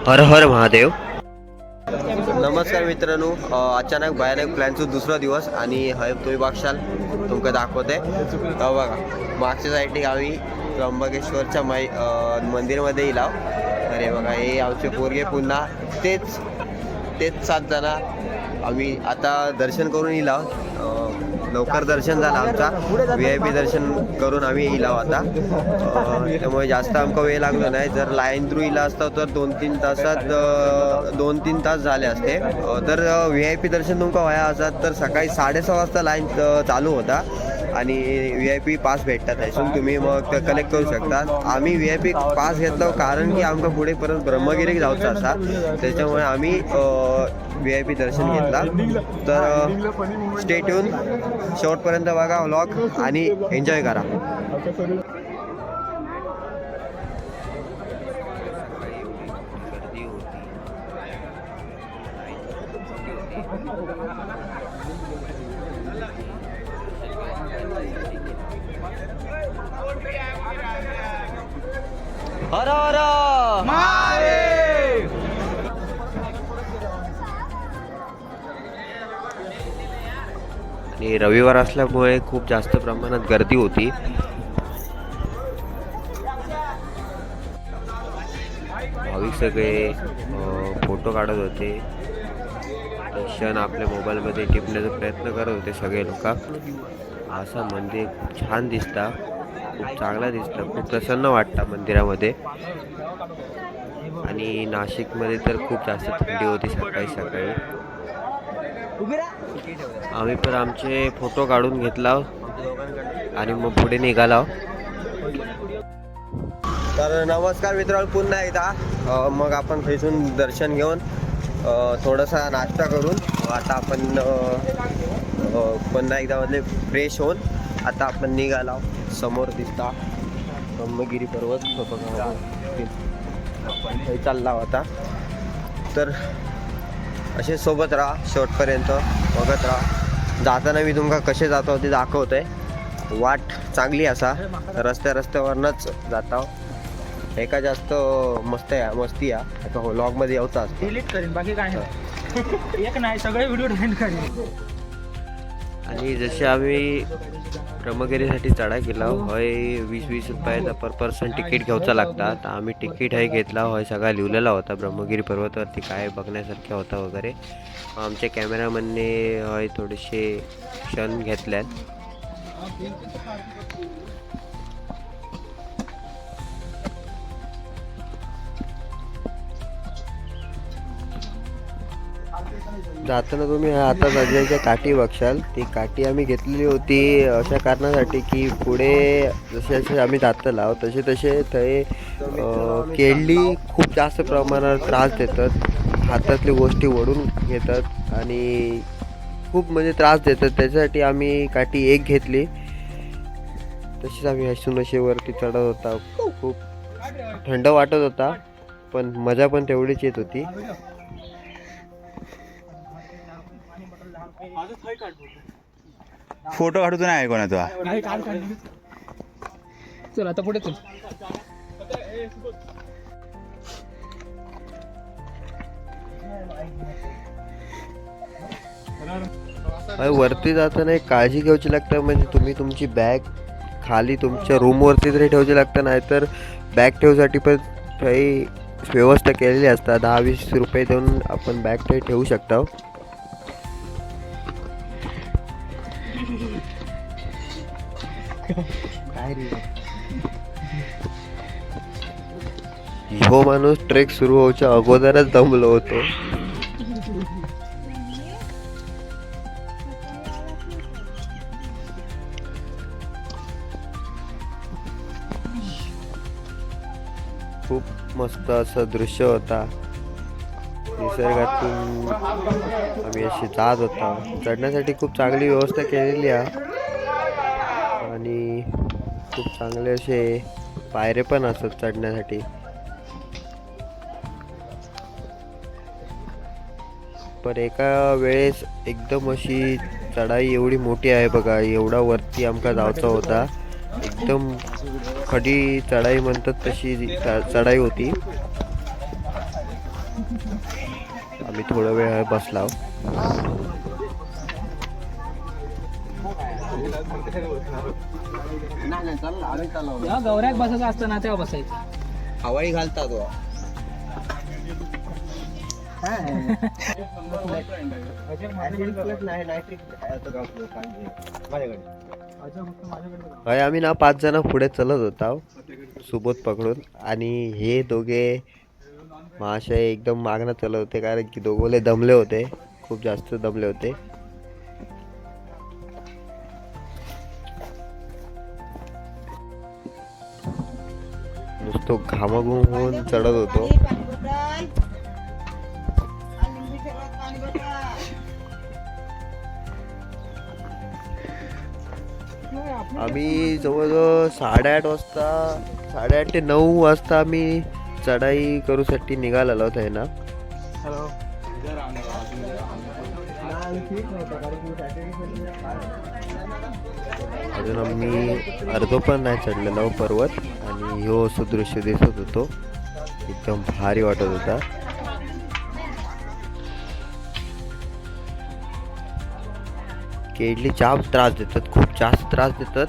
हर हर महादेव. नमस्कार मित्रांनो, अचानक भयानक प्लॅनचा दुसरा दिवस आणि हय तुम्ही बघशाल तुमका दाखवते. बघा मागच्या साईडने आम्ही त्र्यंबकेश्वरच्या मंदिरमध्ये येईल. अरे बघा हे आमचे पोरगे पुन्हा तेच तेच 7 जण आम्ही आता दर्शन करून येईल. लवकर दर्शन झालं आमचा, VIP दर्शन करून आम्ही येईल आता. त्यामुळे जास्त आमका वेळ लागलो नाही. जर लाईन थ्रू येईल असतं तर 2-3 तासात 2-3 तास झाले असते. तर VIP दर्शन तुमका व्हाया असत तर सकाळी 6:30 वाजता लाईन चालू होता आणि VIP पास भेटतात त्यातून तुम्ही मग कलेक्ट करू शकता. आम्ही VIP पास घेतलो कारण की आमका पुढे परत ब्रह्मगिरी जायचं असा, त्याच्यामुळे आम्ही VIP दर्शन घेतला. तर स्टे ट्यून, शेवटपर्यंत बघा व्लॉग आणि एन्जॉय करा. हर हर महादेव. आणि रविवार असल्यामुळे खूप जास्त प्रमाणात गर्दी होती. भाविक सगळे फोटो काढत होते, क्षण आपल्या मोबाईलमध्ये टिपण्याचा प्रयत्न करत होते सगळे लोक. असा मंदिर खूप छान दिसता, खूप चांगला दिसतं, खूप प्रसन्न वाटतं मंदिरामध्ये. आणि नाशिकमध्ये तर खूप जास्त थंडी होती सकाळी सकाळी. आम्ही पण आमचे फोटो काढून घेतला आणि मग पुढे निघाला. तर नमस्कार मित्रांनो, पुन्हा एकदा मग आपण तिथून दर्शन घेऊन थोडासा नाश्ता करून आता आपण पुन्हा एकदा मध्ये फ्रेश होऊन आता आपण निघाला. समोर दिसता ब्रह्मगिरी पर्वत चालला होता. तर असे सोबत राहा, शेवटपर्यंत बघत राहा. जाताना मी तुमका कसे जातो ते दाखवतोय. वाट चांगली असा, रस्त्यावरनच जाता. एका जास्त मस्ती या व्लॉगमध्ये यायचं असतं. डिलीट करीन बाकी काय नाही. एक नाही, सगळे व्हिडिओ डिलीट करीन. आणि जसे आम्ही ब्रह्मगिरीसाठी चढा केला होय, 20-20 रुपयाचा पर पर्सन तिकीट घ्यायचा लागतात. तर आम्ही तिकीट हे घेतला होय, सगळा लिहिलेला होता ब्रह्मगिरी पर्वतावरती काय बघण्यासारखे होता वगैरे. आमच्या कॅमेरामॅनने होय थोडेसे क्षण घेतल्यात. जाताना तुम्ही आता सध्याच्या काठी बघशाल. ती काठी आम्ही घेतलेली होती अशा कारणासाठी की पुढे जसे जसे आम्ही जातला तसे तसे ते केळी खूप जास्त प्रमाणात त्रास देतात, हातातली गोष्टी ओढून घेतात आणि खूप म्हणजे त्रास देतात. त्याच्यासाठी आम्ही काठी एक घेतली. तशीच आम्ही हसून अशी वरती चढत होता. खूप थंड वाटत होता पण मजा पण तेवढीच येत होती. फोटो काढू तर नाही कोणाचा. चल आता पुढे चल. वरती जाताना एक काळजी घ्यायची लागतं, म्हणजे तुम्ही तुमची बॅग खाली तुमच्या रूमवरती तरी ठेवायची लागतं, नाहीतर बॅग ठेवण्यासाठी पण काही व्यवस्था केलेली असतात. 10-20 रुपये देऊन आपण बॅग तरी ठेवू शकता. ह्यो माणूस ट्रेक सुरू व्हायच्या अगोदरच दमलो होतो. खूप मस्त असं दृश्य होता. निसर्गातून आम्ही अशी जात होता. चढण्यासाठी खूप चांगली व्यवस्था केलेली आहे आणि खूप चांगले असे पायरे पण असतात चढण्यासाठी. पण एका वेळेस एकदम अशी चढाई एवढी मोठी आहे बघा, एवढा वरती आमका जायचा होता. एकदम खडी चढाई म्हणतात तशी चढाई होती. आम्ही थोडा वेळ बसलाव. जेव्हा गौऱ्याक बसायचं असतं ना तेव्हा बसायचं. हवाई घालता तो. हय आम्ही ना 5 जण पुढे चलत होता सोबत पकडून, आणि हे दोघे महाशय एकदम मागणं चलत होते, कारण की दोघोले दमले होते, खूप जास्त दमले होते. नुसतो घामाघूम होऊन चढत होतो. आम्ही जवळजवळ 8:30 ते 9 वाजता आम्ही चढाई करूसाठी निघालेलो होतो ना. अजून आम्ही अर्धो पण नाही चढलेलो पर्वत, आणि ह्यो असं दृश्य दिसत होतो, एकदम भारी वाटत होता. केडली जाम त्रास देतात, खूप जास्त त्रास देतात.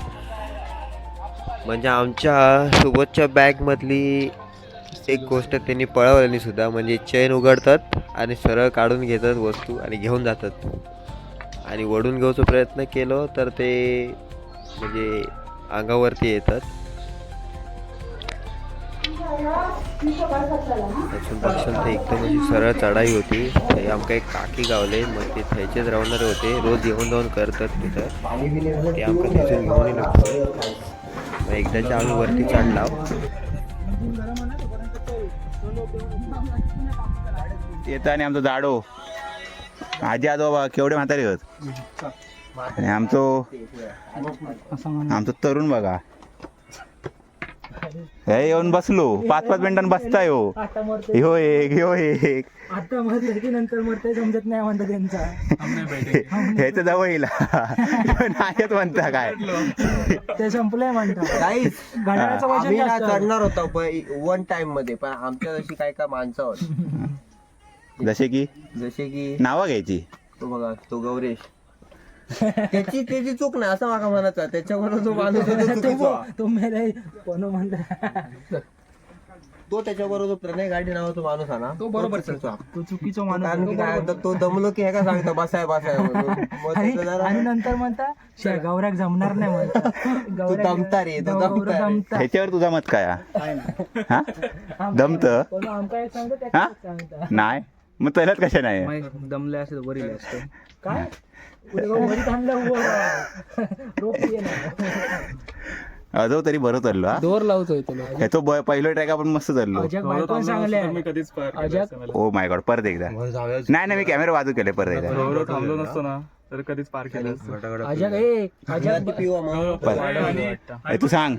म्हणजे आमच्या सोबतच्या बॅगमधली एक गोष्ट त्यांनी पळवली सुद्धा, म्हणजे चेन उघडतात आणि सरळ काढून घेतात वस्तू आणि घेऊन जातात. आणि वडून घ्यायचा प्रयत्न केलो तर ते म्हणजे अंगावरती येतात. त्यातून बघशाल तर एकदम अशी सरळ चढाई होती. ते आमका एक काकी गावले, मग ते थंयचेच राहणारे होते, रोज येऊन जाऊन करतात तिथं. ते आमका थंयसून घेऊन लागतो. मग एकदाच्या आम्ही वरती चढला. येतं आणि आमचं जाडो आजी आजोबा केवढे म्हातारे होत, आणि आमचं तरुण बघा हे येऊन बसलो 5-5 मिनिटांनी बसताय हो. ह्यो एक आता म्हणलं की नंतर मरते समजत नाही म्हणतात त्यांचा. ह्याचं जवळ येईल नाहीच म्हणता काय ते संपलंय म्हणतात. काहीच घड्याळाचं वजन आम्ही ना जास्त. चढणार होतो वन टाइम मध्ये, पण आमच्या जशी काय काय माणसं होती, जसे की नावं घ्यायची. तो बघा तो गौरेश, त्याची चूक नाही असं माका म्हणायचं. त्याच्याबरोबर जो माणूस होता तो चुकीचा. तो मेरे कोण म्हणतात तो त्याच्याबरोबर जो प्रणय गाडी नावाचा माणूस आहे ना, तो बरोबर चुकीचा. तो चुकीचा माणूस. कारण की काय होतं, तो दमलो की हे का सांगता बसाय म्हणून. मग आणि त्याचं जरा आणि नंतर म्हणता "शे, गौऱ्याक जमणार नाही म्हणता. तू दमता रे, तू दमता रे. दमता. ह्याच्यावर तुझा मत काय हा? दमत कोण आमका एक सांगतो हा? त्याच्यात सांगता नाही मग त्यालाच कशा नाही दमले असेल बरी असतं काय वरी थांबल्या रोप अजो तरी बरं चाललो हा. दोर लावतोय तुला ह्याचो पहिलं ट्रॅक आपण मस्त चाललो. अजक बायकोन सांगले अजक ओ माय गॉड परत एकदा नाही मी कॅमेरा बाजू केले परत एकदा थांबलो नसतो ना तर कधीच पार केलं. अजक अजक पिवा मग. ए, तू सांग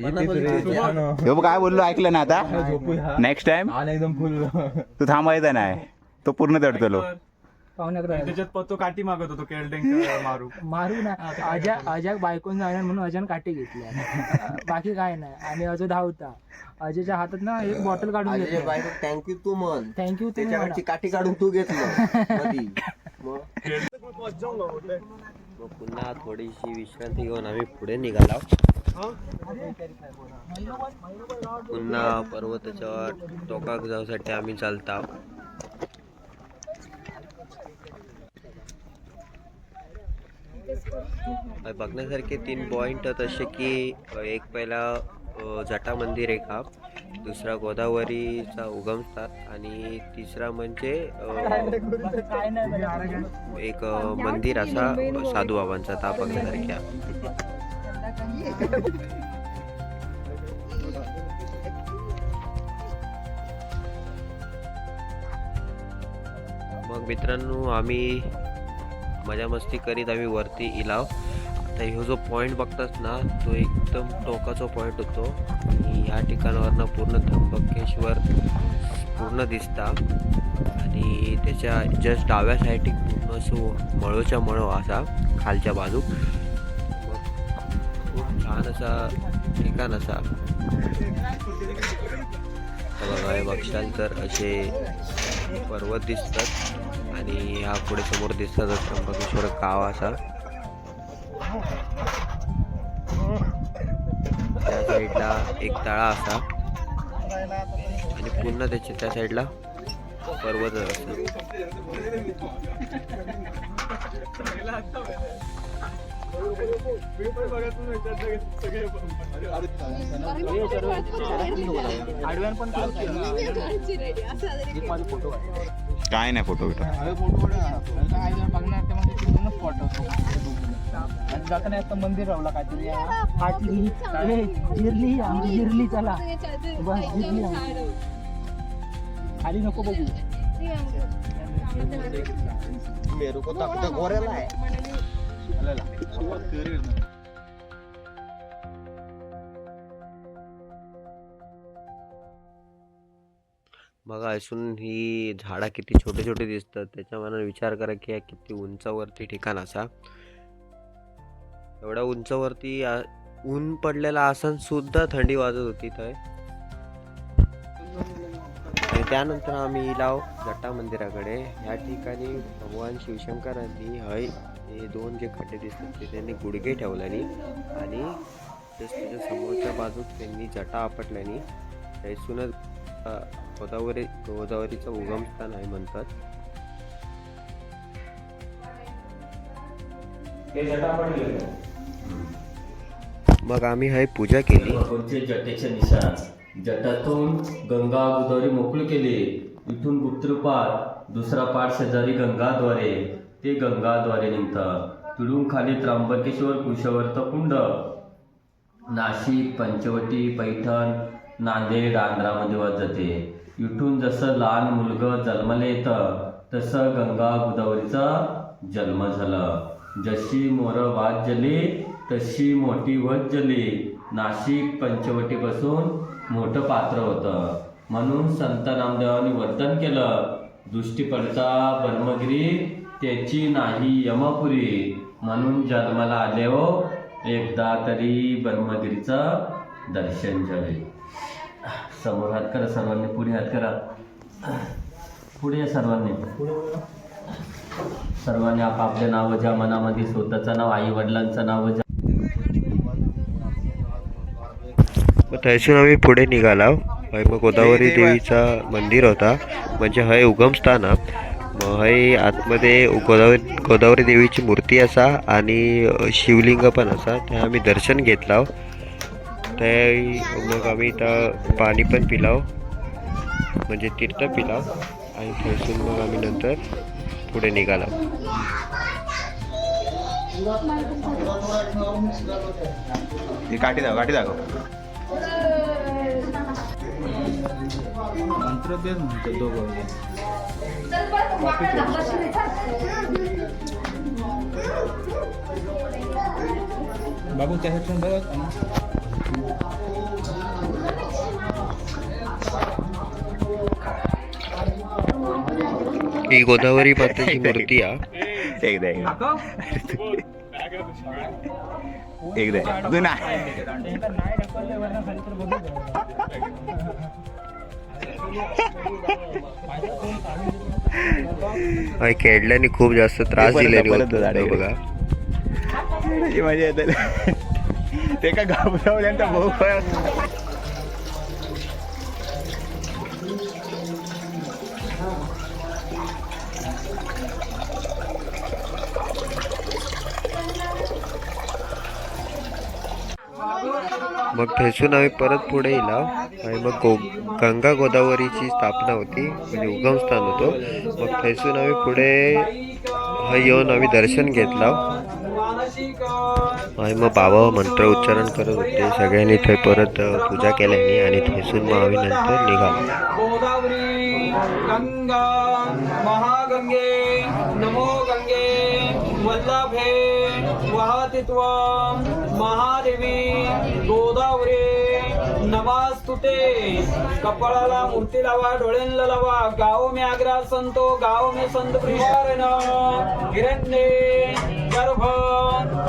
ह्यो काय बोललो ऐकलं ना आता. नेक्स्ट टाइम तू थांबायचा नाही, तो पूर्ण चढतलो. पाहुण्याकडे त्याच्यात पत्तो काठी मागत होतो केल्डिंग मारू. मारू ना अजक बायकोन जाणार म्हणून अजन काठी घेतली, बाकी काय नाही. आणि अजून धावता अजयच्या हातात ना एक बॉटल काढून घेतली. थँक्यू तू म्हण, थँक्यू त्याच्याकडची काठी काढून तू घेतलं मधी. मग पुन्हा थोडीशी विश्रांती घेऊन आम्ही पुढे निघालो. पुन्हा पर्वताच्या टोकाक जाऊसाठी आम्ही चालता. बघण्यासारखे 3 पॉइंट असे की एक पहिला जटा मंदिर एक हा, दुसरा गोदावरीचा उगमस्थान, आणि तिसरा म्हणजे एक मंदिर असा साधू बाबांचा, ता बघण्यासारख्या. मग मित्रांनो आम्ही मजा मस्ती करीत आम्ही वरती इलाव. आता ह्यो जो पॉईंट बघतात ना, तो एकदम टोकाचा पॉईंट होतो, आणि ह्या ठिकाणावरनं पूर्ण त्र्यंबकेश्वर पूर्ण दिसता. आणि त्याच्या जस्ट डाव्या साईडला पूर्ण असं मळोच्या मळो असा खालच्या बाजू, खूप छान असा ठिकाण असा. बघा बघशाल तर असे पर्वत दिसतात, आणि ह्या पुढे समोर दिसतात त्र्यंबकेश्वर गाव असा. त्या साईडला एक तळा असा आणि पुन्हा त्याच्या त्या साईडला पर्वत असा. काय नाही फोटो बिटो. जाताना आता मंदिर रावला काहीतरी जिरली आमची जिरली चला बस जिरली खाली नको बघू. मेरू को तक गोरेला आहे. बघा असून ही झाडा किती छोटे छोटे दिसतात. त्याच्या मनात विचार करा की किती उंचावरती ठिकाण असा. एवढ्या उंचावरती ऊन पडलेला असून सुद्धा थंडी वाजत होती. तर आणि त्यानंतर आम्ही इलाव जटा मंदिराकडे. या ठिकाणी भगवान शिवशंकरांनी हे दोन जे खड्डे दिसतात ते त्यांनी गुडघे ठेवल्याने आणि त्याच्या समोरच्या बाजूत त्यांनी जटा आपटल्याने त्यासूनच गोदावरीचं उगमस्थान आहे म्हणतात. मग आम्ही हे पूजा केली. कोणते जटेचे निशाण जटातून गंगा गोदावरी मोकळी केली. इथून गुप्तरूपात दुसरा पाठ शेजारी गंगाद्वारे ते गंगाद्वारे निघतं. तिडून खाली त्र्यंबकेश्वर कुशवर्त कुंड नाशिक पंचवटी पैठण नांदेड आंध्रामध्ये वाद जाते. इथून जसं लहान मुलगं जन्माला येतं तसं गंगा गोदावरीचा जन्म झाला. जशी मोरं वाद जली तशी मोठी वत जली. नाशिक पंचवटीपासून मोठं पात्र होतं म्हणून संत नामदेवांनी वर्तन केलं. दृष्टी पडता ब्रह्मगिरी त्याची नाही यमपुरी. म्हणून जन्माला आले हो एकदा तरी ब्रह्मगिरीचं दर्शन झाले. समोर हात करा सर्वांनी. पुढे हात करा. पुढे या सर्वांनी आपापल्या नाव ज्या मनामध्ये स्वतःचं नाव आई वडिलांचं नाव ज्या. त्यातून आम्ही पुढे निघाला. मग गोदावरी देवीचा मंदिर होता म्हणजे हे उगमस्थान. मग हे आतमध्ये गोदावरी देवीची मूर्ती असा आणि शिवलिंग पण असा. ते आम्ही दर्शन घेतलं. ते मग आम्ही इथं पाणी पण पिलाव म्हणजे तीर्थ पिलाव आणि थंसून मग आम्ही नंतर पुढे निघाला. काठी दाखव. मंत्रभेद म्हणतो दोघं. बाबू त्या हेडफोन बघा. ही गोदावरी मातेची मूर्ती आहे. एकदा तू नाही खेळल्याने खूप जास्त त्रास दिलेले बघा. मजा येते ते का घाबरवल्यांचा भाऊ. मग ठेसून आम्ही परत पुढे येलो आणि मग गंगा गोदावरीची स्थापना होती म्हणजे उगमस्थान होतं. मग ठेसून आम्ही पुढे येऊन आम्ही दर्शन घेतलं आणि मग बाबा मंत्र उच्चारण करत होते. सगळ्यांनी थंय परत पूजा केल्याने आणि थेसून मग आम्ही नंतर निघालो. गोदावरी गंगा महागंगे नमो गंगे वल्लभे वहति त्वं महादेवी गोदावरी नमस्तुते. कपाळाला मूर्ती लावा, डोळ्यांना लावा. गाव में आग्रा संतो, गाव में संत प्रियारण हिरण्ये गर्भ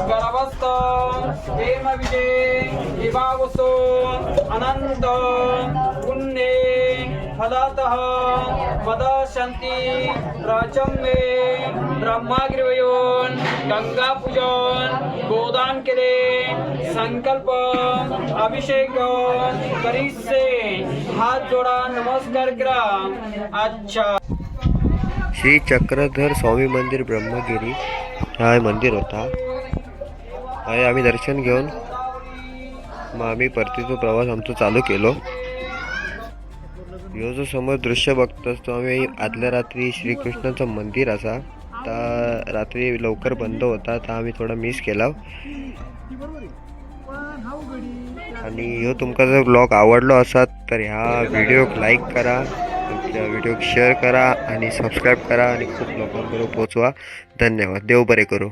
गर्भस्थ हेम विजय विभावसो अनंत पुण्ये फलातः पदशांती प्राचम मे ब्रह्मागिरीवरून गंगा पूजन गोदान केले संकल्प अभिषेक करीसे हात जोडा नमस्कार करा. अच्छा. श्री चक्रधर स्वामी मंदिर ब्रह्मगिरी हा मंदिर होता. आणि आम्ही दर्शन घेऊन मग आम्ही परतीचा प्रवास आमचा चालू केलो. ह्यो जो समोर दृश्य बघतोस तो आम्ही आदल्या रात्री श्रीकृष्णाचं मंदिर असा तर रात्री लवकर बंद होता तर आम्ही थोडा मिस केला. आणि ह्यो तुमका जर ब्लॉग आवडलो असत तर ह्या व्हिडिओक लाईक करा, तुमच्या व्हिडिओक शेअर करा आणि सबस्क्राईब करा आणि खूप लोकांपर्यंत पोहोचवा. धन्यवाद. देव बरे करू.